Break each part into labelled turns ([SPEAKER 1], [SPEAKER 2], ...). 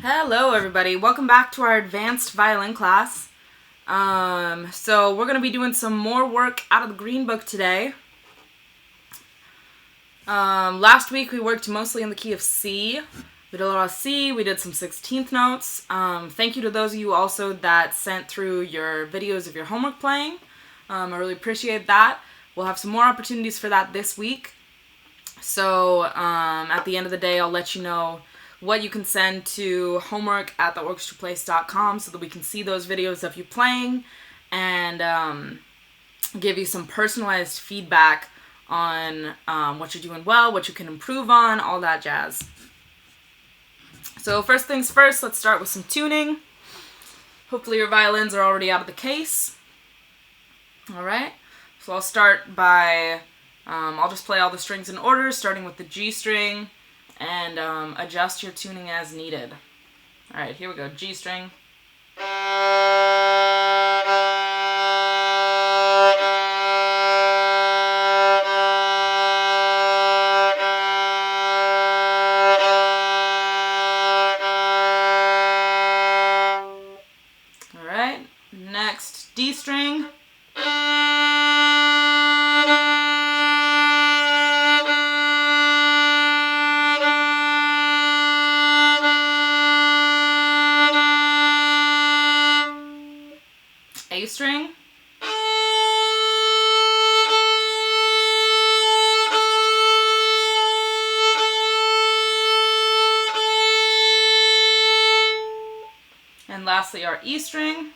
[SPEAKER 1] Hello everybody, welcome back to our advanced violin class. So we're going to be doing some more work out of the green book today. Last week we worked mostly in the key of C. We did a lot of C, we did some 16th notes. Thank you to those of you also that sent through your videos of your homework playing. I really appreciate that. We'll have some more opportunities for that this week. So at the end of the day I'll let you know what you can send to homework@theorchestraplace.com so that we can see those videos of you playing and give you some personalized feedback on what you're doing well, what you can improve on, all that jazz. So first things first, let's start with some tuning. Hopefully your violins are already out of the case. Alright, so I'll start by, I'll just play all the strings in order, starting with the G string, and adjust your tuning as needed. Alright, here we go. G string. Alright, next D string. A string. And lastly, our E string.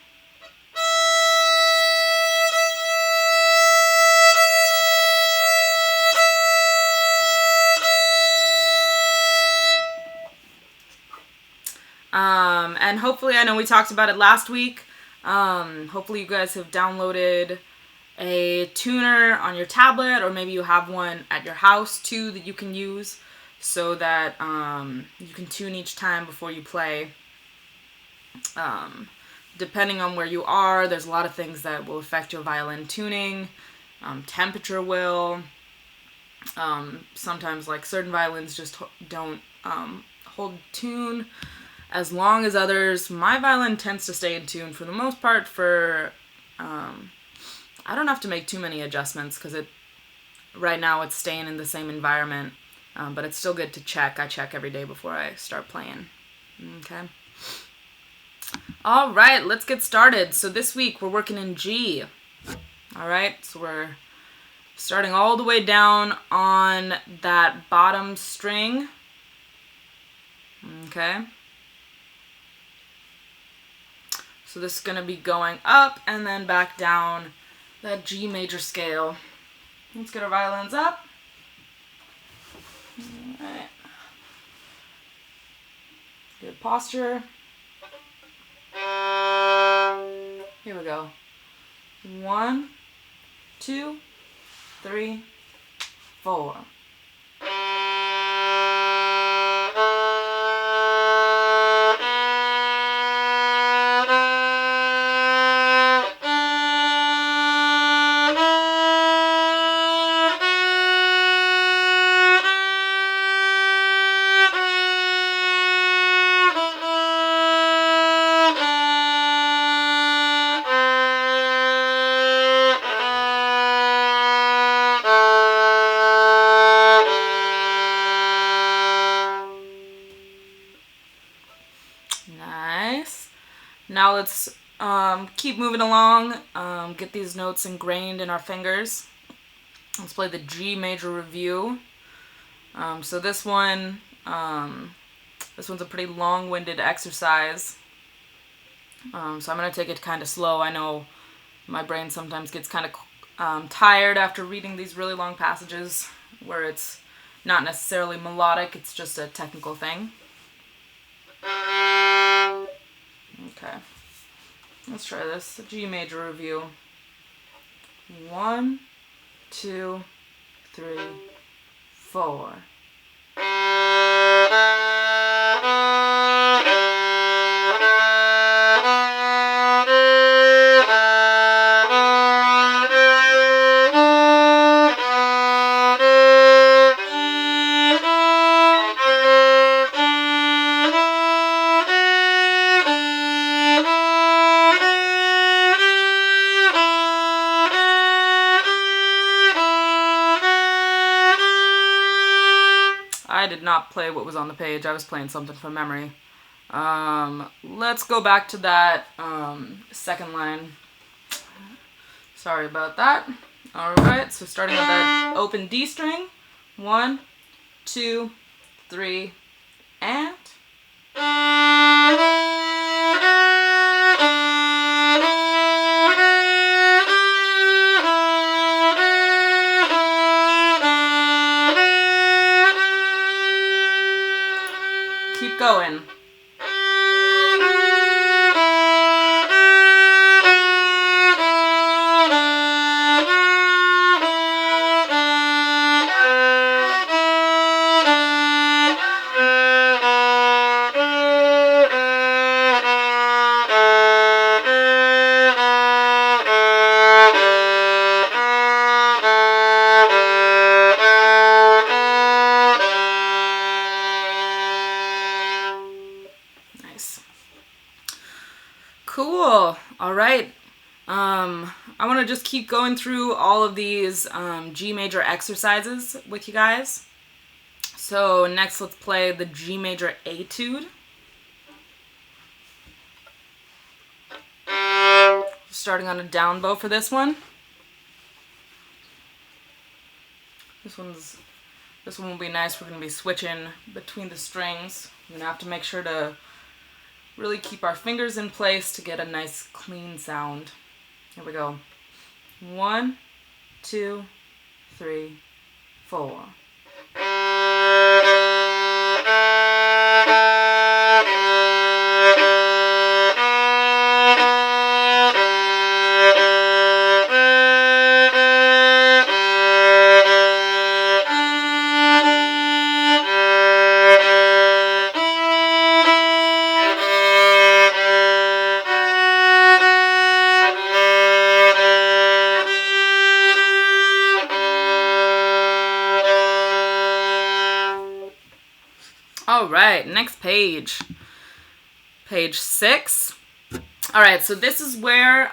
[SPEAKER 1] And hopefully, I know we talked about it last week. Hopefully you guys have downloaded a tuner on your tablet, or maybe you have one at your house too that you can use so that you can tune each time before you play. Depending on where you are, there's a lot of things that will affect your violin tuning. Temperature will. Sometimes like certain violins just don't hold tune as long as others. My violin tends to stay in tune for the most part for, I don't have to make too many adjustments because right now it's staying in the same environment, but it's still good to check. I check every day before I start playing. Okay. All right, let's get started. So this week we're working in G. All right, so we're starting all the way down on that bottom string. Okay. So this is going to be going up and then back down that G major scale. Let's get our violins up. All right. Good posture. Here we go. 1, 2, 3, 4. Nice. Now let's keep moving along, get these notes ingrained in our fingers. Let's play the G major review. So this one's a pretty long-winded exercise. So I'm going to take it kind of slow. I know my brain sometimes gets kind of tired after reading these really long passages where it's not necessarily melodic, it's just a technical thing. Okay, let's try this. The G major review. 1, 2, 3, 4. not play what was on the page. I was playing something from memory. Let's go back to that second line. Sorry about that. Alright, so starting with that open D string. 1, 2, 3, and... Keep going. Cool. All right. I want to just keep going through all of these G major exercises with you guys. So next, let's play the G major etude. Starting on a down bow for this one. This one will be nice. We're going to be switching between the strings. We're going to have to make sure to really keep our fingers in place to get a nice clean sound. Here we go. 1, 2, 3, 4. All right, next page. Page 6. All right, so this is where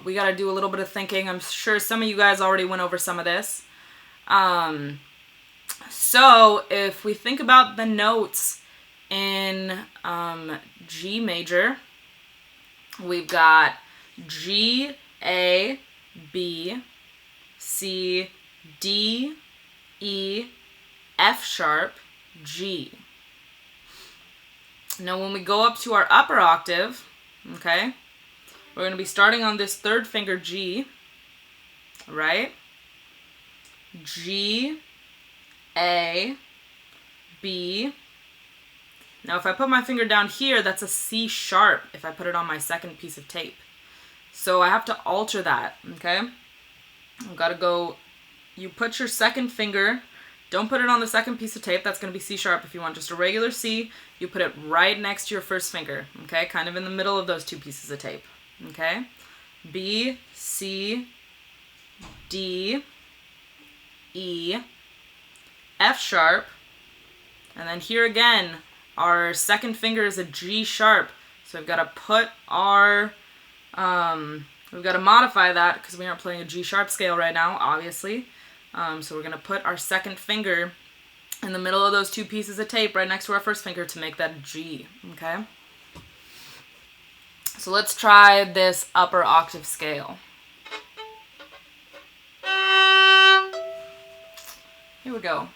[SPEAKER 1] we got to do a little bit of thinking. I'm sure some of you guys already went over some of this. So if we think about the notes in G major, we've got G, A, B, C, D, E, F sharp, G. Now when we go up to our upper octave, okay, we're going to be starting on this third finger G, right? G, A, B. Now if I put my finger down here, that's a C sharp if I put it on my second piece of tape. So I have to alter that, okay? I've got to go, you put your second finger, don't put it on the second piece of tape, that's going to be C sharp. If you want just a regular C, you put it right next to your first finger, okay? Kind of in the middle of those two pieces of tape, okay? B, C, D, E, F sharp, and then here again, our second finger is a G sharp, so we've got to put our, we've got to modify that because we aren't playing a G sharp scale right now, obviously. So we're going to put our second finger in the middle of those two pieces of tape right next to our first finger to make that G, okay? So let's try this upper octave scale. Here we go.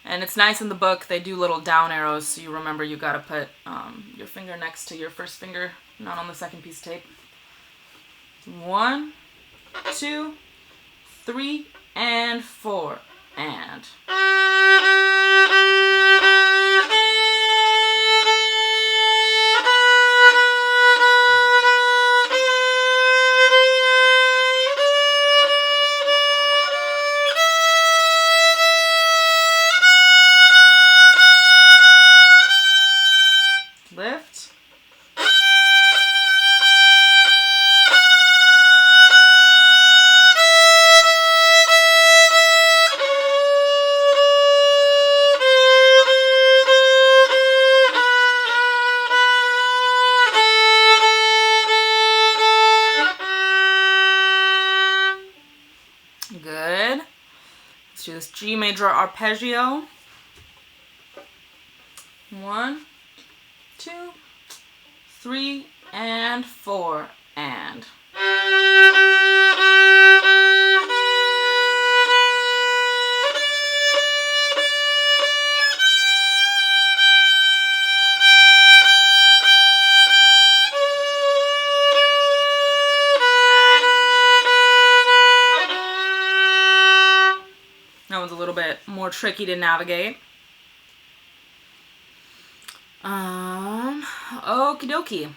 [SPEAKER 1] And it's nice in the book, they do little down arrows, so you remember you got to put your finger next to your first finger, not on the second piece of tape. 1, 2, 3, and 4, and... Lift. Good. Let's do this G major arpeggio. 1, 2, 3, and 4, and. That one's a little bit more tricky to navigate. Okie dokie.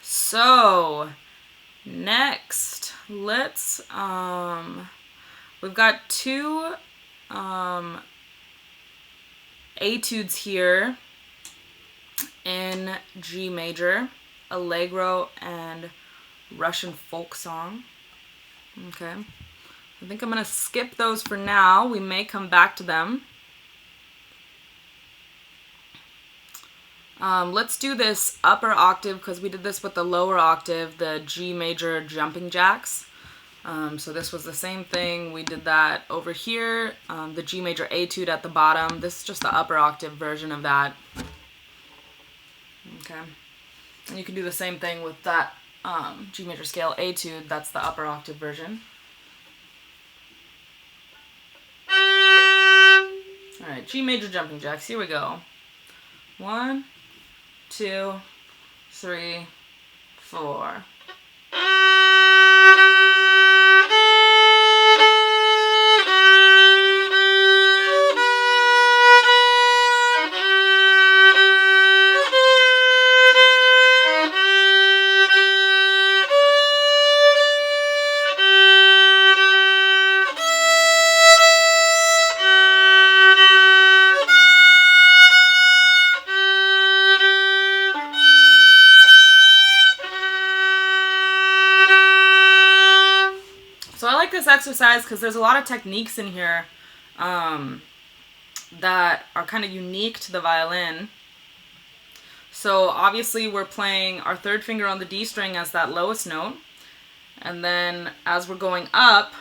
[SPEAKER 1] So, next, let's, we've got two, etudes here in G major, Allegro and Russian folk song. Okay. I think I'm going to skip those for now. We may come back to them. Let's do this upper octave because we did this with the lower octave, the G major jumping jacks. So this was the same thing. We did that over here, the G major etude at the bottom. This is just the upper octave version of that. Okay. And you can do the same thing with that G major scale etude. That's the upper octave version. Alright, G major jumping jacks. Here we go. 1, 2, 3, 4. This exercise because there's a lot of techniques in here that are kind of unique to the violin. So obviously we're playing our third finger on the D string as that lowest note, and then as we're going up,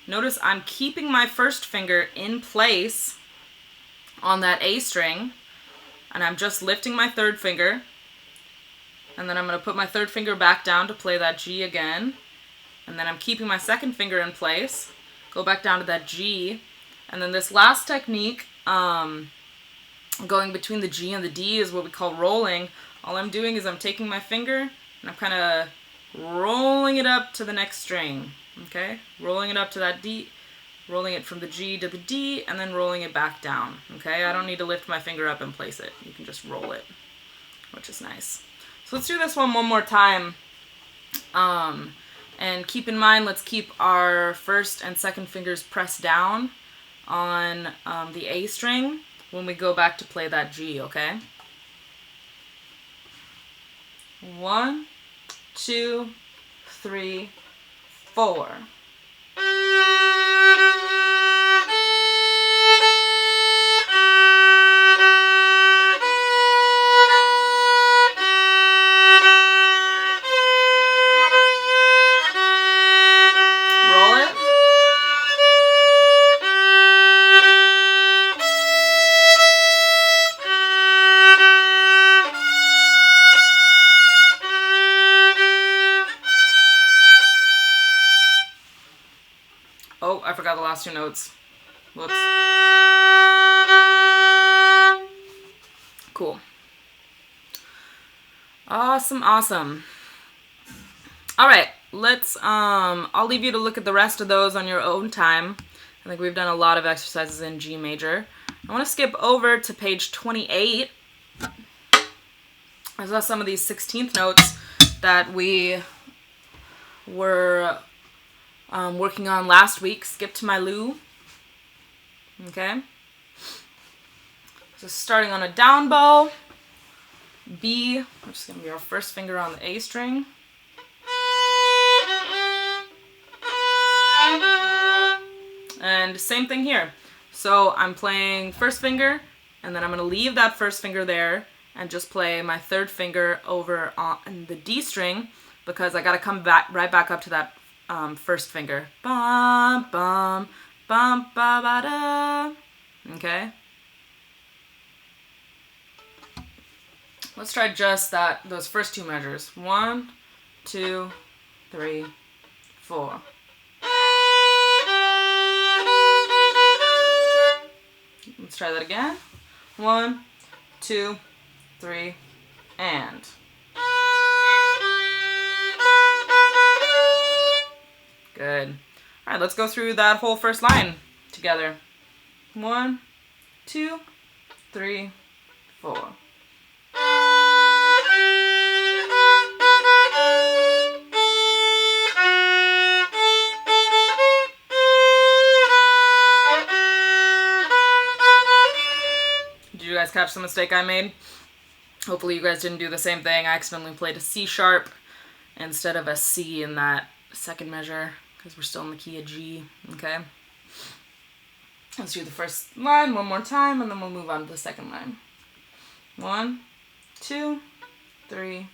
[SPEAKER 1] notice I'm keeping my first finger in place on that A string, and I'm just lifting my third finger, and then I'm going to put my third finger back down to play that G again. And then I'm keeping my second finger in place, go back down to that G, and then this last technique, going between the G and the D, is what we call rolling. All I'm doing is I'm taking my finger and I'm kind of rolling it up to the next string, okay? Rolling it up to that D, rolling it from the G to the D, and then rolling it back down, okay? I don't need to lift my finger up and place it. You can just roll it, which is nice. So let's do this one more time. And keep in mind, let's keep our first and second fingers pressed down on the A string when we go back to play that G, okay? 1, 2, 3, 4. Oh, I forgot the last two notes. Whoops. Cool. Awesome, awesome. All right, let's, I'll leave you to look at the rest of those on your own time. I think we've done a lot of exercises in G major. I want to skip over to page 28. I saw some of these 16th notes that we were working on last week. Skip to my Lou. Okay. So starting on a down bow, B, which is going to be our first finger on the A string. And same thing here. So I'm playing first finger, and then I'm going to leave that first finger there and just play my third finger over on the D string, because I got to come back right back up to that first finger. Bum, bum, bum, ba, ba, da. Okay? Let's try just those first two measures. 1, 2, 3, 4. Let's try that again. 1, 2, 3, and. Good. All right, let's go through that whole first line together. 1, 2, 3, 4. Did you guys catch the mistake I made? Hopefully you guys didn't do the same thing. I accidentally played a C sharp instead of a C in that second measure because we're still in the key of G, okay? Let's do the first line one more time and then we'll move on to the second line. 1, 2, 3,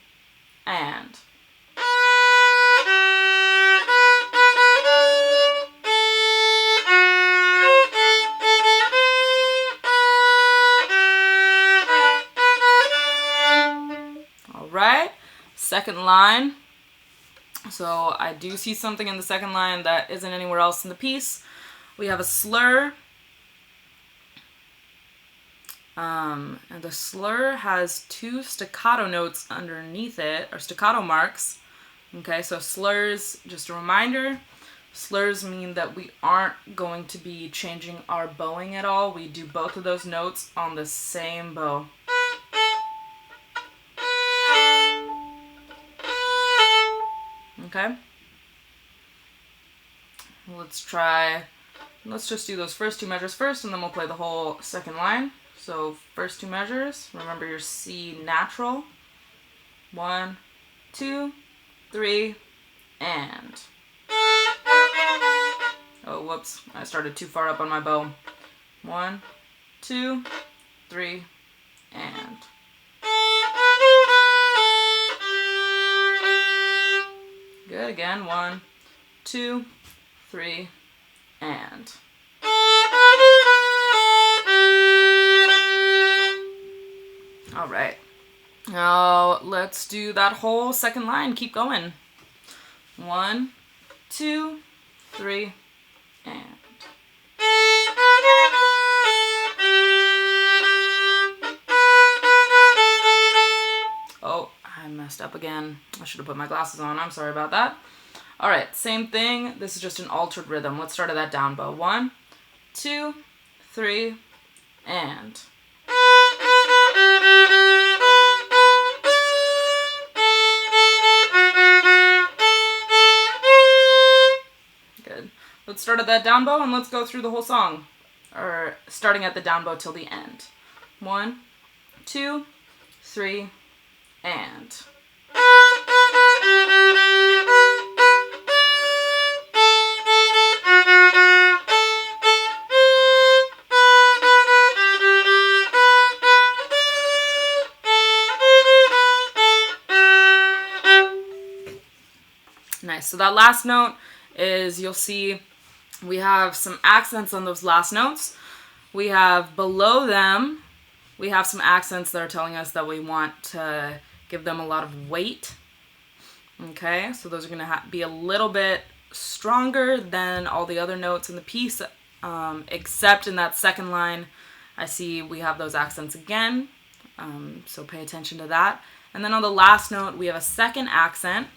[SPEAKER 1] and. All right, second line. So I do see something in the second line that isn't anywhere else in the piece. We have a slur. And the slur has 2 staccato notes underneath it, or staccato marks. Okay, so slurs, just a reminder, slurs mean that we aren't going to be changing our bowing at all. We do both of those notes on the same bow. Okay? Let's just do those first two measures first, and then we'll play the whole second line. So first two measures, remember your C natural. 1, 2, 3, and. Oh, whoops, I started too far up on my bow. 1, 2, 3, and. Good, again, 1, 2, 3, and. All right. Now let's do that whole second line. Keep going. 1, 2, 3, and. Oh, I messed up again. I should have put my glasses on. I'm sorry about that. All right, same thing. This is just an altered rhythm. Let's start at that down bow. 1, 2, 3, and. Good. Let's start at that down bow and let's go through the whole song. Or starting at the down bow till the end. 1, 2, 3, and. Nice. So that last note is, you'll see we have some accents on those last notes. We have below them, we have some accents that are telling us that we want to give them a lot of weight. Okay, so those are going to be a little bit stronger than all the other notes in the piece, except in that second line, I see we have those accents again, so pay attention to that. And then on the last note, we have a second accent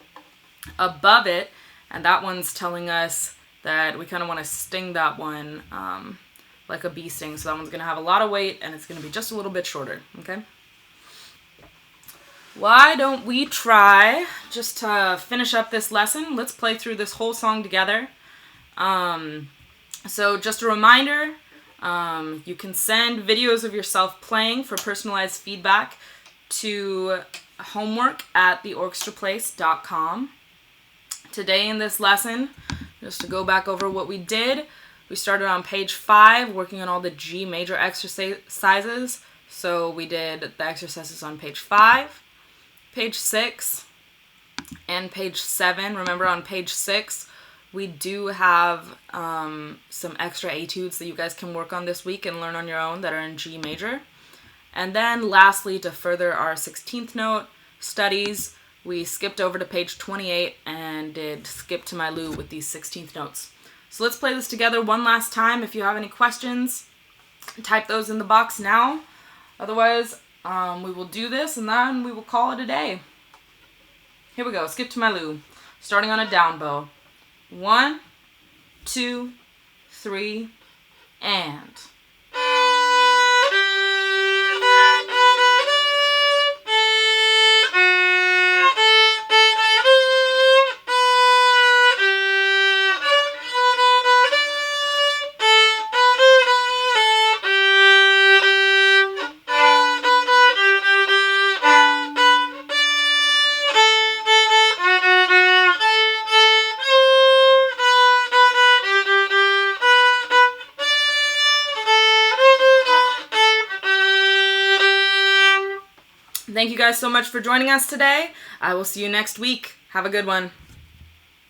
[SPEAKER 1] above it, and that one's telling us that we kind of want to sting that one like a bee sting. So that one's going to have a lot of weight, and it's going to be just a little bit shorter, okay? Why don't we try, just to finish up this lesson, let's play through this whole song together. So just a reminder, you can send videos of yourself playing for personalized feedback to homework@theorchestraplace.com. Today in this lesson, just to go back over what we did, we started on page 5, working on all the G major exercises. So we did the exercises on page 5, page 6, and page 7. Remember, on page 6, we do have some extra etudes that you guys can work on this week and learn on your own that are in G major. And then lastly, to further our 16th note studies, we skipped over to page 28 and did skip to my lute with these 16th notes. So let's play this together one last time. If you have any questions, type those in the box now. Otherwise, we will do this and then we will call it a day. Here we go. Skip to my lute. Starting on a down bow. 1, 2, 3, and... Thank you guys so much for joining us today. I will see you next week. Have a good one.